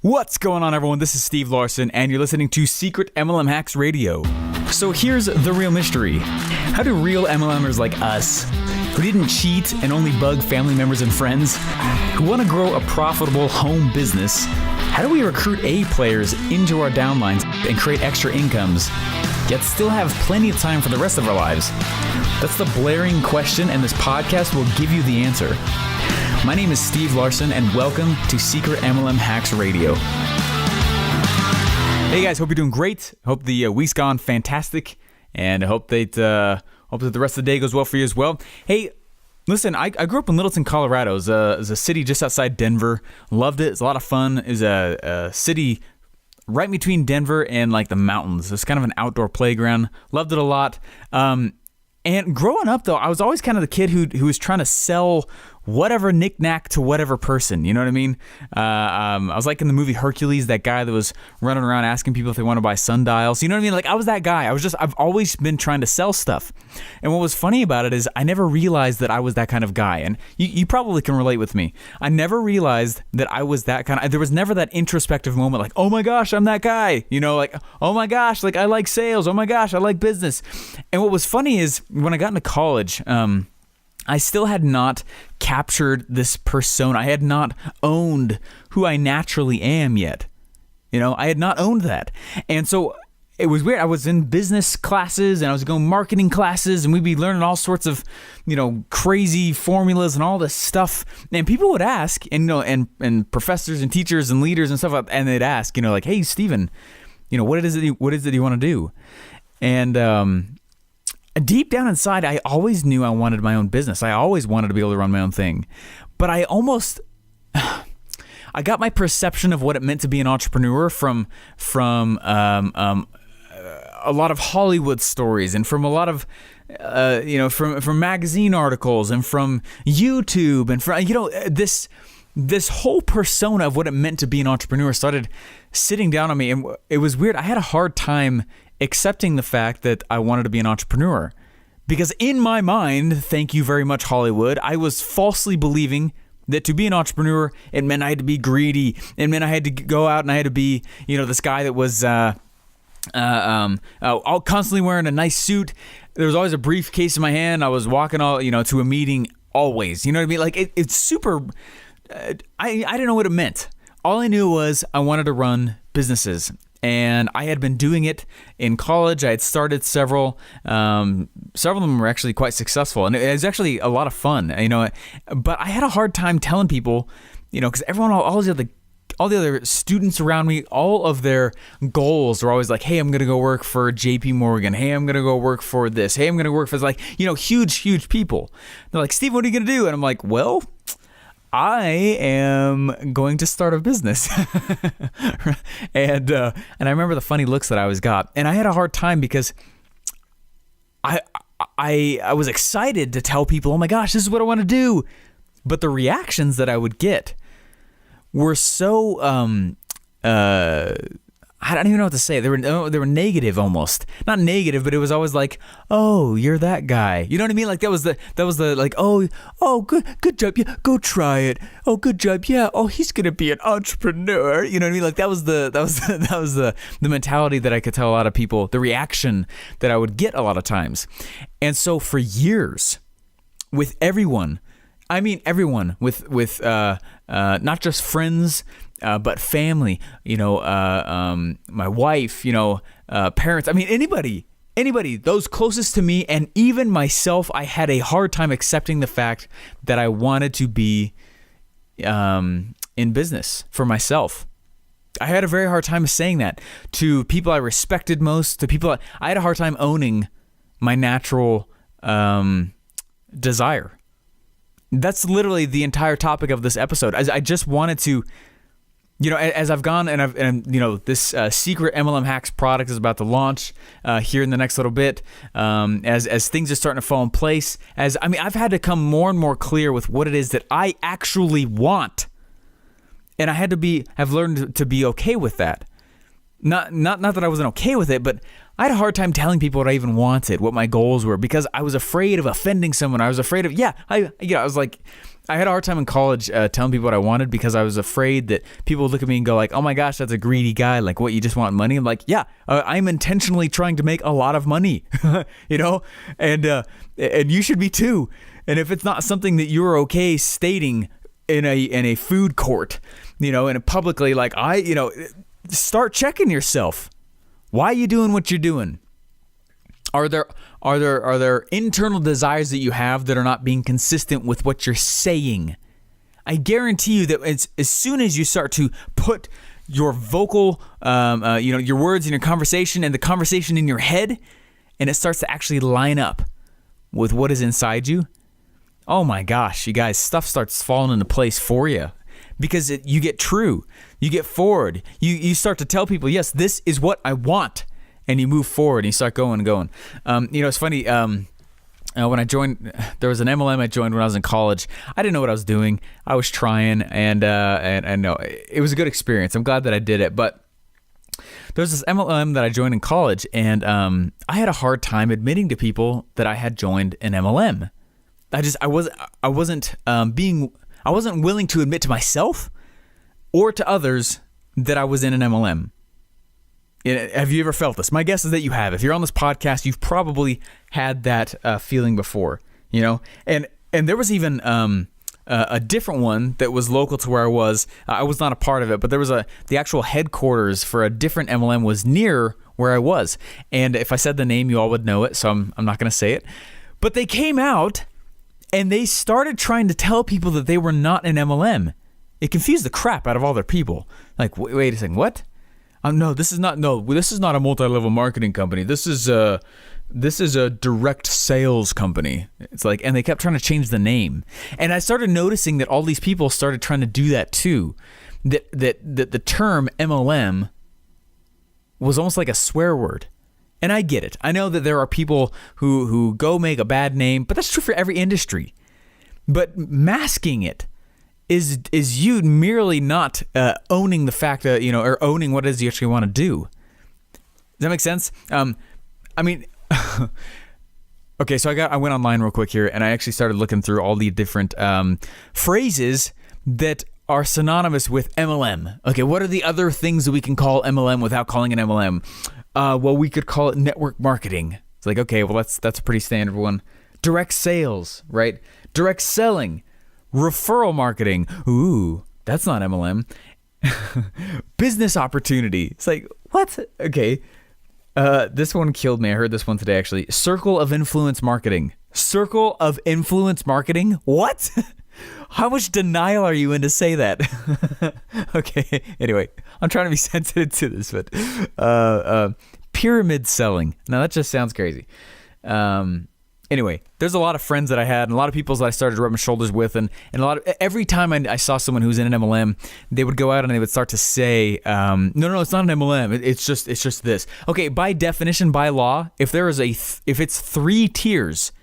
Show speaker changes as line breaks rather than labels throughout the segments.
What's going on, everyone? This is Steve Larson, and you're listening to Secret MLM Hacks Radio. So here's the real mystery. How do real MLMers like us, who didn't cheat and only bug family members and friends, who want to grow a profitable home business, how do we recruit A players into our downlines and create extra incomes, yet still have plenty of time for the rest of our lives? That's the blaring question, and this podcast will give you the answer. My name is Steve Larson, and welcome to Secret MLM Hacks Radio. Hey guys, hope you're doing great. Hope the week's gone fantastic, and I hope that the rest of the day goes well for you as well. Hey, listen, I grew up in Littleton, Colorado. It's a city just outside Denver. Loved it. It's a lot of fun. It's a city right between Denver and like the mountains. It's kind of an outdoor playground. Loved it a lot. And growing up, though, I was always kind of the kid who was trying to sell whatever knick-knack to whatever person, you know what I mean? I was like in the movie Hercules, that guy that was running around asking people if they want to buy sundials, you know what I mean? Like, I was that guy. I've always been trying to sell stuff. And what was funny about it is I never realized that I was that kind of guy. And you probably can relate with me. I never realized that I was that kind of, there was never that introspective moment like, oh my gosh, I'm that guy. You know, like, oh my gosh, like I like sales. Oh my gosh, I like business. And what was funny is when I got into college, I still had not captured this persona. I had not owned who I naturally am yet. You know, I had not owned that. And so it was weird. I was in business classes and I was going marketing classes, and we'd be learning all sorts of, you know, crazy formulas and all this stuff. And people would ask, and, you know, and professors and teachers and leaders and stuff, and they'd ask, you know, like, hey, Steven, you know, what is it you want to do? And, deep down inside, I always knew I wanted my own business. I always wanted to be able to run my own thing. But I got my perception of what it meant to be an entrepreneur from a lot of Hollywood stories, and from a lot of, from magazine articles, and from YouTube, and from, you know, this whole persona of what it meant to be an entrepreneur started sitting down on me. And it was weird. I had a hard time accepting the fact that I wanted to be an entrepreneur, because in my mind, thank you very much, Hollywood, I was falsely believing that to be an entrepreneur, it meant I had to be greedy. It meant I had to go out and I had to be, you know, this guy that was all constantly wearing a nice suit. There was always a briefcase in my hand. I was walking to a meeting always. You know what I mean? Like it's super. I didn't know what it meant. All I knew was I wanted to run businesses. And I had been doing it in college. I had started several. Several of them were actually quite successful, and it was actually a lot of fun, you know. But I had a hard time telling people, you know, because everyone, all the other students around me, all of their goals were always like, hey, I'm gonna go work for JP Morgan. Hey, I'm gonna go work for this. Hey, I'm gonna work for this. Like, you know, huge people. They're like, Steve, what are you gonna do? And I'm like, well, I am going to start a business. and I remember the funny looks that I always got. And I had a hard time because I was excited to tell people, oh my gosh, this is what I want to do. But the reactions that I would get were so I don't even know what to say. They were negative almost. Not negative, but it was always like, "Oh, you're that guy." You know what I mean? Like that was the like, "Oh, good job. Yeah, go try it. Oh, good job. Yeah. Oh, he's going to be an entrepreneur." You know what I mean? Like that was the mentality that I could tell a lot of people, the reaction that I would get a lot of times. And so for years with everyone, with not just friends, but family, you know, my wife, you know, parents, I mean, anybody, those closest to me, and even myself, I had a hard time accepting the fact that I wanted to be in business for myself. I had a very hard time saying that to people I respected most, to people I had a hard time owning my natural desire. That's literally the entire topic of this episode. I just wanted to, you know, as I've gone and you know, this secret MLM Hacks product is about to launch here in the next little bit. As things are starting to fall in place, I've had to come more and more clear with what it is that I actually want, and I had to have learned to be okay with that. Not that I wasn't okay with it, but I had a hard time telling people what I even wanted, what my goals were, because I was afraid of offending someone. I was afraid of, I I had a hard time in college telling people what I wanted because I was afraid that people would look at me and go like, oh my gosh, that's a greedy guy. Like, what, you just want money? I'm like, yeah, I'm intentionally trying to make a lot of money, and you should be too. And if it's not something that you're okay stating in a food court, and publicly, like start checking yourself. Why are you doing what you're doing? Are there internal desires that you have that are not being consistent with what you're saying? I guarantee you that as soon as you start to put your vocal, your words in your conversation and the conversation in your head, and it starts to actually line up with what is inside you, oh my gosh, you guys, stuff starts falling into place for you. Because you get true, you get forward, you start to tell people, yes, this is what I want. And you move forward and you start going and going. It's funny. When I joined, there was an MLM I joined when I was in college. I didn't know what I was doing. I was trying, and no, it was a good experience. I'm glad that I did it. But there was this MLM that I joined in college, and I had a hard time admitting to people that I had joined an MLM. I wasn't willing to admit to myself or to others that I was in an MLM. Have you ever felt this? My guess is that you have. If you're on this podcast, you've probably had that feeling before, And there was even a different one that was local to where I was. I was not a part of it, but there was the actual headquarters for a different MLM was near where I was. And if I said the name, you all would know it, so I'm not going to say it. But they came out and they started trying to tell people that they were not an MLM. It confused the crap out of all their people. Like, wait a second, what? No, this is not a multi-level marketing company. This is a direct sales company. It's like, and they kept trying to change the name. And I started noticing that all these people started trying to do that too. That the term MLM was almost like a swear word. And I get it. I know that there are people who go make a bad name, but that's true for every industry. But masking it is you merely not owning the fact that, or owning what it is you actually want to do. Does that make sense? Okay, so I went online real quick here, and I actually started looking through all the different phrases that are synonymous with MLM. Okay, what are the other things that we can call MLM without calling it MLM? Well, we could call it network marketing. It's like, okay, well, that's a pretty standard one. Direct sales, right? Direct selling. Referral marketing. Ooh, that's not MLM. Business opportunity. It's like, what? Okay. This one killed me. I heard this one today, actually. Circle of influence marketing. Circle of influence marketing? What? How much denial are you in to say that? Okay. Anyway, I'm trying to be sensitive to this, but pyramid selling. Now, that just sounds crazy. Anyway, there's a lot of friends that I had and a lot of people that I started to rub my shoulders with, and every time I saw someone who was in an MLM, they would go out and they would start to say, no, it's not an MLM. It's just this. Okay, by definition, by law, if it's 3 tiers,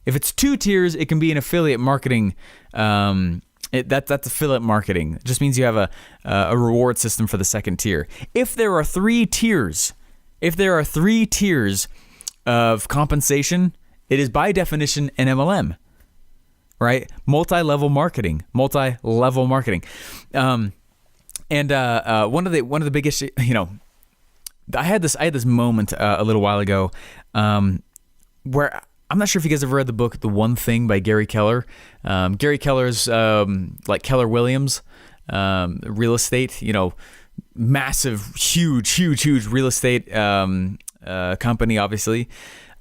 if it's 2 tiers, it can be an affiliate marketing. That's affiliate marketing. It just means you have a reward system for the second tier. If there are 3 tiers of compensation, it is by definition an MLM, right? Multi-level marketing. And one of the biggest, I had this moment a little while ago where I'm not sure if you guys ever read the book The One Thing by Gary Keller. Gary Keller's like Keller Williams, real estate, massive, huge real estate company, obviously.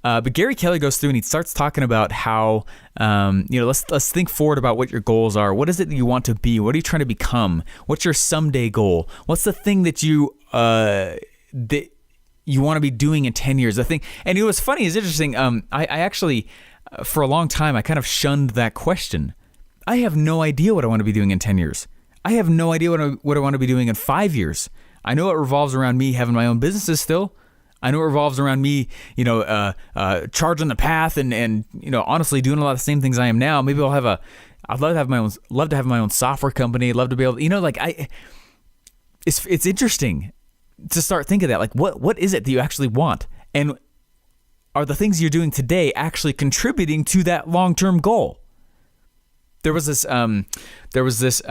But Gary Keller goes through and he starts talking about how, let's think forward about what your goals are. What is it that you want to be? What are you trying to become? What's your someday goal? What's the thing that you want to be doing in 10 years? I think, and what's funny is interesting. I actually, for a long time, I kind of shunned that question. I have no idea what I want to be doing in 10 years. I have no idea what I want to be doing in 5 years. I know it revolves around me having my own businesses still. I know it revolves around me, charging the path and honestly doing a lot of the same things I am now. Maybe I'd love to have my own software company. I'd love to be able to, it's interesting to start thinking that, like, what is it that you actually want? And are the things you're doing today actually contributing to that long-term goal? There was this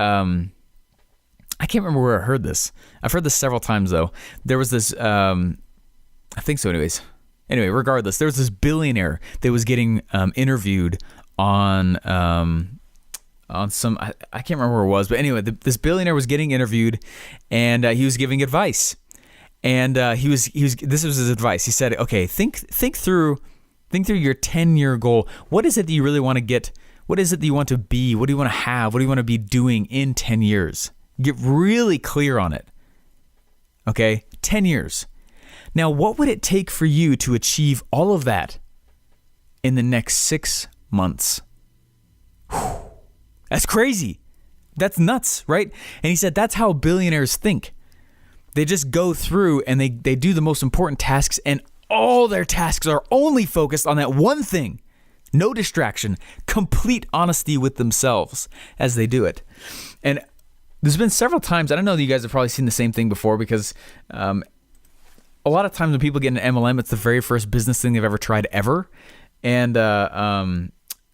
I can't remember where I heard this. I've heard this several times though. There was this I think so anyway, regardless, there was this billionaire that was getting interviewed on some, I can't remember where it was, but anyway, this billionaire was getting interviewed, and he was giving advice, and he was this was his advice. He said, "Okay, think through your 10-year goal. What is it that you really want to get? What is it that you want to be? What do you want to have? What do you want to be doing in 10 years? Get really clear on it. Okay, 10 years. Now, what would it take for you to achieve all of that in the next 6 months?" Whew. That's crazy. That's nuts, right? And he said that's how billionaires think. They just go through and they do the most important tasks, and all their tasks are only focused on that one thing. No distraction, complete honesty with themselves as they do it. And there's been several times, I don't know that you guys have probably seen the same thing before, because a lot of times when people get into MLM, it's the very first business thing they've ever tried ever. And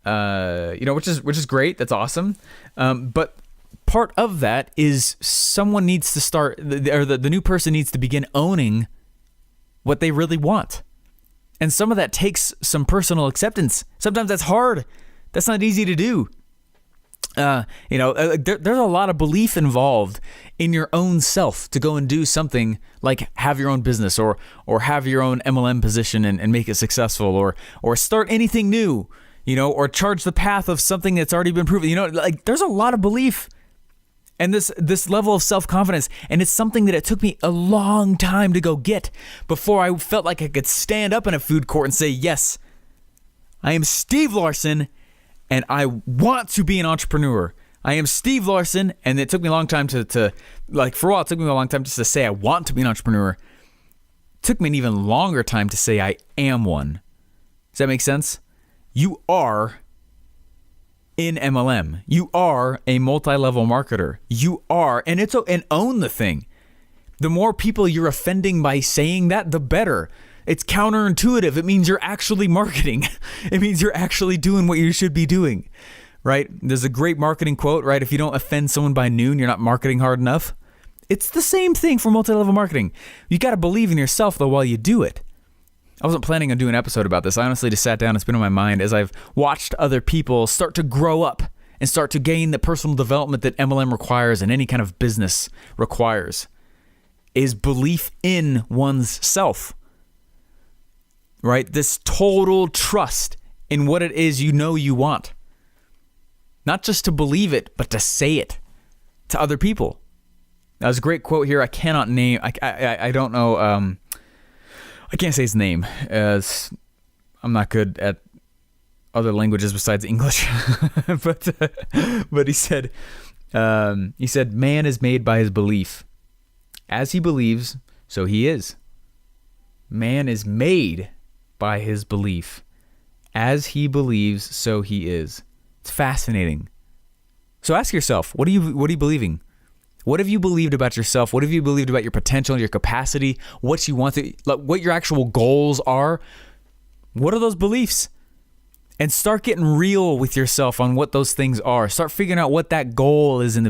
which is great. That's awesome. But part of that is someone needs to start, or the new person needs to begin owning what they really want. And some of that takes some personal acceptance. Sometimes that's hard. That's not easy to do. There's a lot of belief involved in your own self to go and do something like have your own business or have your own MLM position and make it successful, or start anything new, or charge the path of something that's already been proven. There's a lot of belief and this level of self-confidence, and it's something that it took me a long time to go get before I felt like I could stand up in a food court and say, yes, I am Steve Larson, and I want to be an entrepreneur. I am Steve Larson, and it took me a long time for a while, it took me a long time just to say I want to be an entrepreneur. It took me an even longer time to say I am one. Does that make sense? You are in MLM. You are a multi-level marketer. You are, and own the thing. The more people you're offending by saying that, the better. It's counterintuitive. It means you're actually marketing. It means you're actually doing what you should be doing, right? There's a great marketing quote, right? If you don't offend someone by noon, you're not marketing hard enough. It's the same thing for multi-level marketing. You got to believe in yourself, though, while you do it. I wasn't planning on doing an episode about this. I honestly just sat down. It's been on my mind as I've watched other people start to grow up and start to gain the personal development that MLM requires and any kind of business requires, is belief in one's self, right? This total trust in what it is you want. Not just to believe it, but to say it to other people. Now, there's a great quote here. I cannot name, I don't know, I can't say his name, as I'm not good at other languages besides English. but he said, man is made by his belief. As he believes, so he is. Man is made by his belief. As he believes, so he is. It's fascinating. So ask yourself, what are you believing? What have you believed about yourself? What have you believed about your potential, your capacity, what you want to, what your actual goals are? What are those beliefs? And start getting real with yourself on what those things are. Start figuring out what that goal is And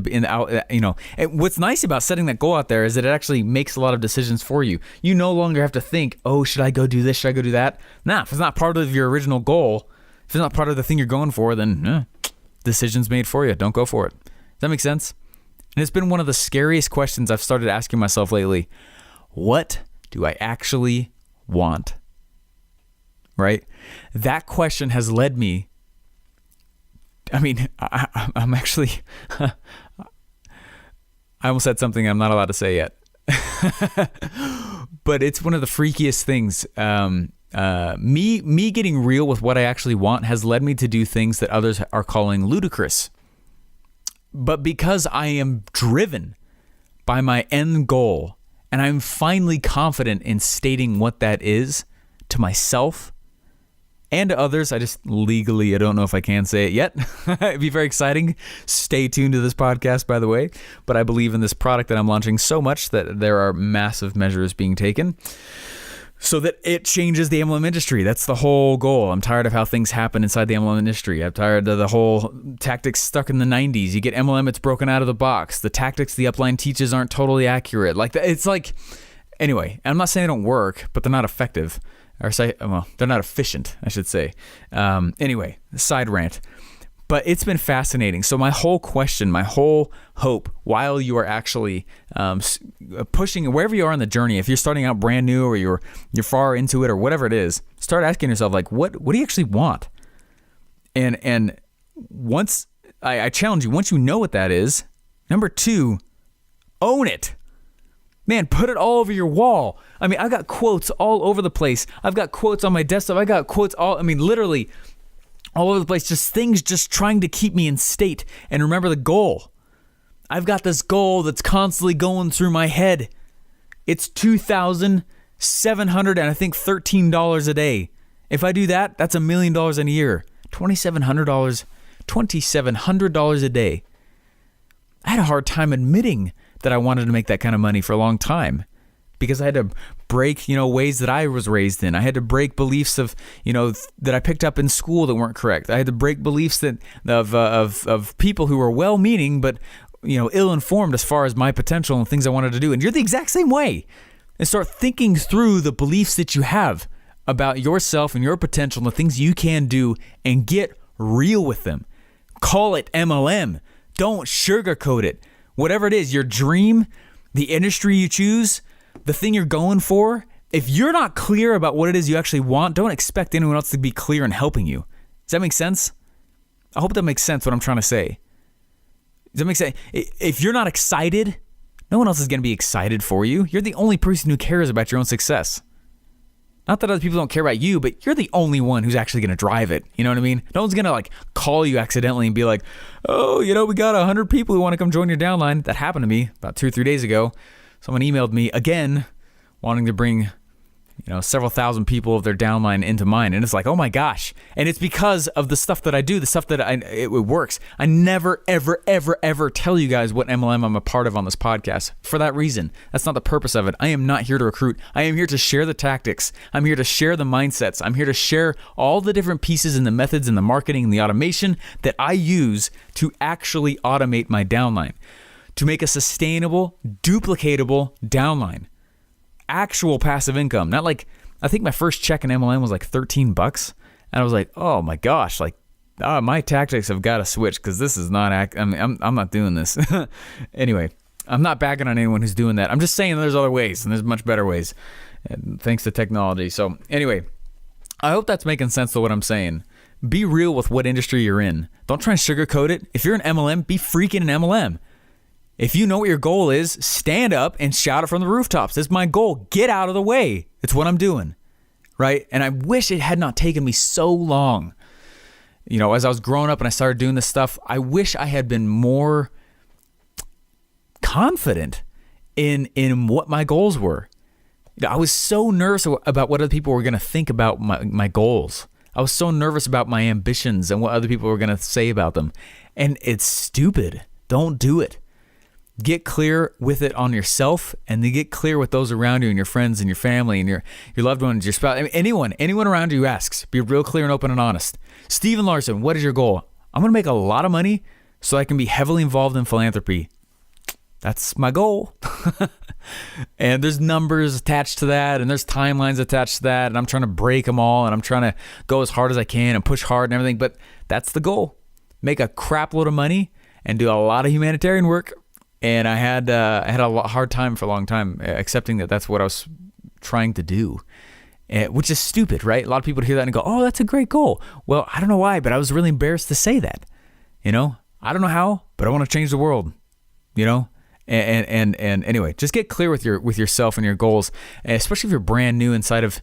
what's nice about setting that goal out there is that it actually makes a lot of decisions for you. You no longer have to think, oh, should I go do this? Should I go do that? Nah, if it's not part of your original goal, if it's not part of the thing you're going for, then decisions made for you. Don't go for it. Does that make sense? And it's been one of the scariest questions I've started asking myself lately. What do I actually want? Right? That question has led me. I'm actually, I almost said something I'm not allowed to say yet. But it's one of the freakiest things. Me getting real with what I actually want has led me to do things that others are calling ludicrous. But because I am driven by my end goal, and I'm finally confident in stating what that is to myself and to others, I don't know if I can say it yet. It'd be very exciting. Stay tuned to this podcast, by the way. But I believe in this product that I'm launching so much that there are massive measures being taken. so that it changes the MLM industry. That's the whole goal. I'm tired of how things happen inside the MLM industry. I'm tired of the whole tactics stuck in the 90s. You get MLM, it's broken out of the box. The tactics the upline teaches aren't totally accurate. Anyway, I'm not saying they don't work, but they're not effective. They're not efficient, I should say. Anyway, side rant. But it's been fascinating. So my whole question, my whole hope, while you are actually pushing, wherever you are on the journey, if you're starting out brand new or you're far into it or whatever it is, start asking yourself, like, what do you actually want? And once I challenge you, once you know what that is, number 2, own it. Man, put it all over your wall. I mean, I've got quotes all over the place. I've got quotes on my desktop. I got quotes literally all over the place, just things just trying to keep me in state. And remember the goal. I've got this goal that's constantly going through my head. It's $2,713 a day. If I do that, that's $1 million in a year. $2,700 a day. I had a hard time admitting that I wanted to make that kind of money for a long time, because I had to break, ways that I was raised in. I had to break beliefs of, that I picked up in school that weren't correct. I had to break beliefs of people who were well-meaning, but, ill-informed as far as my potential and things I wanted to do. And you're the exact same way. And start thinking through the beliefs that you have about yourself and your potential and the things you can do, and get real with them. Call it MLM. Don't sugarcoat it. Whatever it is, your dream, the industry you choose, the thing you're going for, if you're not clear about what it is you actually want, don't expect anyone else to be clear in helping you. Does that make sense? I hope that makes sense what I'm trying to say. Does that make sense? If you're not excited, no one else is going to be excited for you. You're the only person who cares about your own success. Not that other people don't care about you, but you're the only one who's actually going to drive it. You know what I mean? No one's going to call you accidentally and be like, oh, we got 100 people who want to come join your downline. That happened to me about 2 or 3 days ago. Someone emailed me again wanting to bring, several thousand people of their downline into mine. And it's like, oh my gosh. And it's because of the stuff that I do, the stuff that it works. I never, ever, ever, ever tell you guys what MLM I'm a part of on this podcast for that reason. That's not the purpose of it. I am not here to recruit. I am here to share the tactics. I'm here to share the mindsets. I'm here to share all the different pieces and the methods and the marketing and the automation that I use to actually automate my downline, to make a sustainable, duplicatable downline. Actual passive income. Not I think my first check in MLM was like $13. And I was like, oh my gosh, my tactics have got to switch, because this is not, I'm not doing this. Anyway, I'm not bagging on anyone who's doing that. I'm just saying there's other ways, and there's much better ways, thanks to technology. So anyway, I hope that's making sense to what I'm saying. Be real with what industry you're in. Don't try and sugarcoat it. If you're an MLM, be freaking an MLM. If you know what your goal is, stand up and shout it from the rooftops. This is my goal. Get out of the way. It's what I'm doing, right? And I wish it had not taken me so long. As I was growing up and I started doing this stuff, I wish I had been more confident in what my goals were. I was so nervous about what other people were going to think about my goals. I was so nervous about my ambitions and what other people were going to say about them. And it's stupid. Don't do it. Get clear with it on yourself, and then get clear with those around you and your friends and your family and your loved ones, your spouse. I mean, anyone around you who asks. Be real clear and open and honest. Steven Larson, what is your goal? I'm going to make a lot of money so I can be heavily involved in philanthropy. That's my goal. And there's numbers attached to that, and there's timelines attached to that, and I'm trying to break them all, and I'm trying to go as hard as I can and push hard and everything, but that's the goal. Make a crap load of money and do a lot of humanitarian work. And I had a hard time for a long time accepting that that's what I was trying to do, which is stupid, right? A lot of people hear that and go, oh, that's a great goal. Well, I don't know why, but I was really embarrassed to say that. I don't know how, but I want to change the world, And anyway, just get clear with yourself and your goals, especially if you're brand new inside of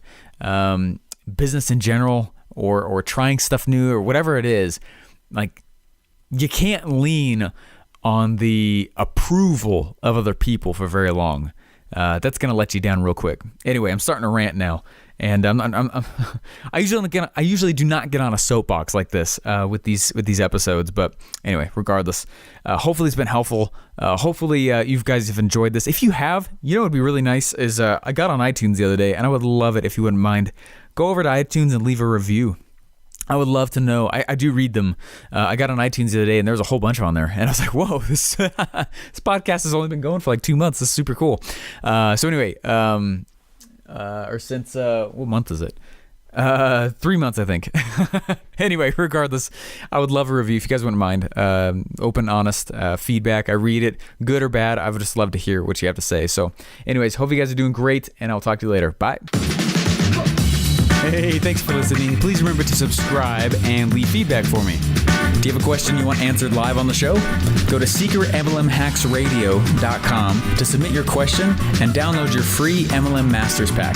business in general, or trying stuff new or whatever it is. You can't lean on the approval of other people for very long. That's going to let you down real quick. Anyway, I'm starting to rant now, And I usually do not get on a soapbox like this with these episodes. But anyway, regardless, hopefully it's been helpful. Hopefully you guys have enjoyed this. If you have, what would be really nice is I got on iTunes the other day, and I would love it if you wouldn't mind. Go over to iTunes and leave a review. I would love to know. I do read them. I got on iTunes the other day, and there was a whole bunch on there. And I was like, whoa, this podcast has only been going for like 2 months. This is super cool. So anyway, or since, what month is it? 3 months, I think. Anyway, regardless, I would love a review if you guys wouldn't mind. Open, honest feedback. I read it, good or bad. I would just love to hear what you have to say. So anyways, hope you guys are doing great, and I'll talk to you later. Bye. Hey, thanks for listening. Please remember to subscribe and leave feedback for me. Do you have a question you want answered live on the show? Go to secretmlmhacksradio.com to submit your question and download your free MLM Masters Pack.